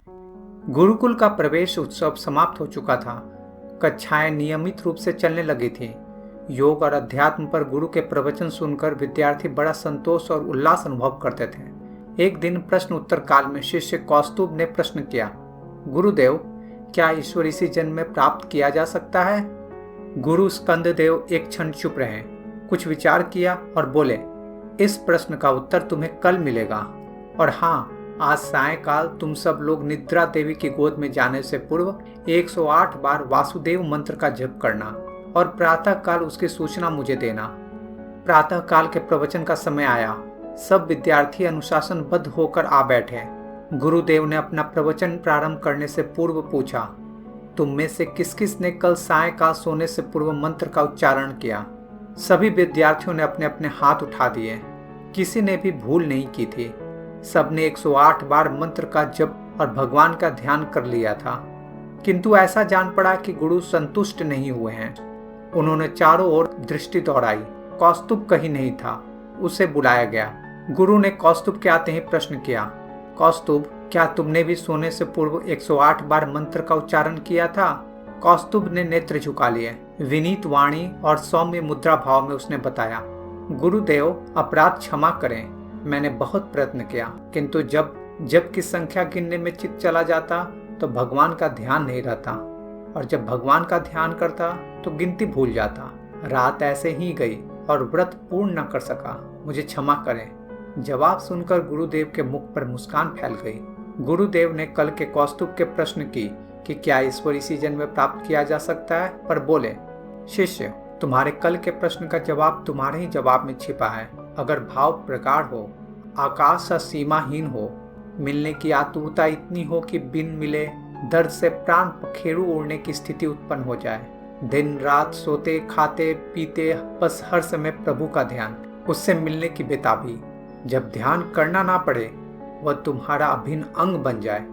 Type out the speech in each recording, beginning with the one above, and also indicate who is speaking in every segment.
Speaker 1: गुरुकुल का प्रवेश उत्सव समाप्त हो चुका था। कक्षाएं नियमित रूप से चलने लगी थी। योग और अध्यात्म पर गुरु के प्रवचन सुनकर विद्यार्थी बड़ा संतोष और उल्लास अनुभव करते थे। एक दिन प्रश्न उत्तर काल में शिष्य कौस्तुभ ने प्रश्न किया, गुरुदेव, क्या ईश्वर इसी जन्म में प्राप्त किया जा सकता है? गुरु स्कंददेव एक क्षण चुप रहे, कुछ विचार किया और बोले, इस प्रश्न का उत्तर तुम्हें कल मिलेगा। और हाँ, आज सायंकाल तुम सब लोग निद्रा देवी की गोद में जाने से पूर्व 108 बार वासुदेव मंत्र का जप करना और प्रातः काल उसकी सूचना मुझे देना। प्रातः काल के प्रवचन का समय आया। सब विद्यार्थी अनुशासनबद्ध होकर आ बैठे। गुरुदेव ने अपना प्रवचन प्रारंभ करने से पूर्व पूछा, तुम में से किस किस ने कल सायंकाल सोने से पूर्व मंत्र का उच्चारण किया? सभी विद्यार्थियों ने अपने अपने हाथ उठा दिए। किसी ने भी भूल नहीं की थी। सबने 108 बार मंत्र का जप और भगवान का ध्यान कर लिया था। किंतु ऐसा जान पड़ा कि गुरु संतुष्ट नहीं हुए हैं। उन्होंने चारों ओर दृष्टि दौड़ाई। कौस्तुभ कहीं नहीं था। उसे बुलाया गया। गुरु ने कौस्तुभ के आते ही प्रश्न किया, कौस्तुभ, क्या तुमने भी सोने से पूर्व 108 बार मंत्र का उच्चारण किया था? कौस्तुभ ने नेत्र झुका लिए। विनीत वाणी और सौम्य मुद्रा भाव में उसने बताया, गुरुदेव, अपराध क्षमा करें। मैंने बहुत प्रयत्न किया, किंतु जब की संख्या गिनने में चित्त चला जाता तो भगवान का ध्यान नहीं रहता, और जब भगवान का ध्यान करता तो गिनती भूल जाता। रात ऐसे ही गई और व्रत पूर्ण न कर सका। मुझे क्षमा करें। जवाब सुनकर गुरुदेव के मुख पर मुस्कान फैल गई। गुरुदेव ने कल के कौस्तुभ के प्रश्न की कि क्या ईश्वर इसी जन्म में प्राप्त किया जा सकता है, पर बोले, शिष्य, तुम्हारे कल के प्रश्न का जवाब तुम्हारे ही जवाब में छिपा है। अगर भाव प्रगाढ़ हो, आकाश सा सीमाहीन हो, मिलने की आतुरता इतनी हो कि बिन मिले दर्द से प्राण पखेरु उड़ने की स्थिति उत्पन्न हो जाए, दिन रात सोते खाते पीते बस हर समय प्रभु का ध्यान, उससे मिलने की बेताबी, जब ध्यान करना ना पड़े, वह तुम्हारा अभिन्न अंग बन जाए,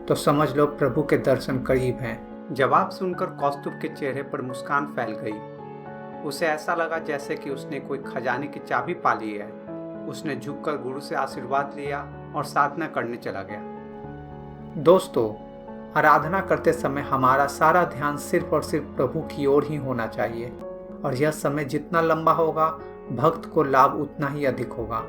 Speaker 1: तो समझ लो प्रभु के दर्शन करीब हैं। जवाब सुनकर कौस्तुभ के चेहरे पर मुस्कान फैल गई। उसे ऐसा लगा जैसे कि उसने कोई खजाने की चाबी पा ली है। उसने झुककर गुरु से आशीर्वाद लिया और साधना करने चला गया। दोस्तों, आराधना करते समय हमारा सारा ध्यान सिर्फ और सिर्फ प्रभु की ओर ही होना चाहिए, और यह समय जितना लंबा होगा, भक्त को लाभ उतना ही अधिक होगा।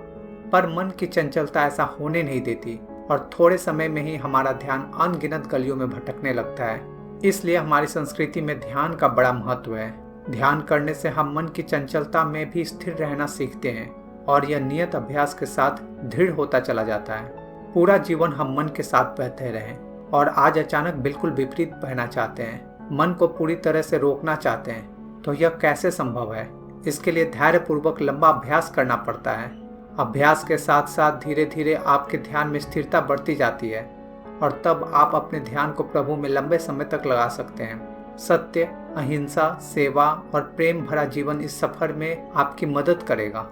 Speaker 1: पर मन की चंचलता ऐसा होने नहीं देती, और थोड़े समय में ही हमारा ध्यान अनगिनत गलियों में भटकने लगता है। इसलिए हमारी संस्कृति में ध्यान का बड़ा महत्व है। ध्यान करने से हम मन की चंचलता में भी स्थिर रहना सीखते हैं, और यह नियत अभ्यास के साथ दृढ़ होता चला जाता है। पूरा जीवन हम मन के साथ बहते रहें, और आज अचानक बिल्कुल विपरीत बहना चाहते हैं, मन को पूरी तरह से रोकना चाहते हैं, तो यह कैसे संभव है? इसके लिए धैर्यपूर्वक लंबा अभ्यास करना पड़ता है। अभ्यास के साथ साथ धीरे धीरे आपके ध्यान में स्थिरता बढ़ती जाती है, और तब आप अपने ध्यान को प्रभु में लंबे समय तक लगा सकते हैं। सत्य, अहिंसा, सेवा और प्रेम भरा जीवन इस सफर में आपकी मदद करेगा।